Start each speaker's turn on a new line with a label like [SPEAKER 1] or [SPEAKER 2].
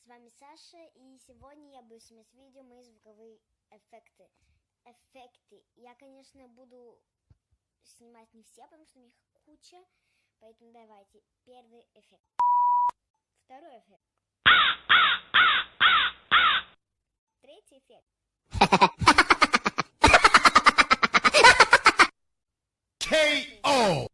[SPEAKER 1] С вами Саша, и сегодня я буду снимать видео мои звуковые эффекты. Я, конечно, буду снимать не все, потому что у них куча, поэтому давайте. Первый эффект. Второй эффект. Третий эффект.
[SPEAKER 2] KO!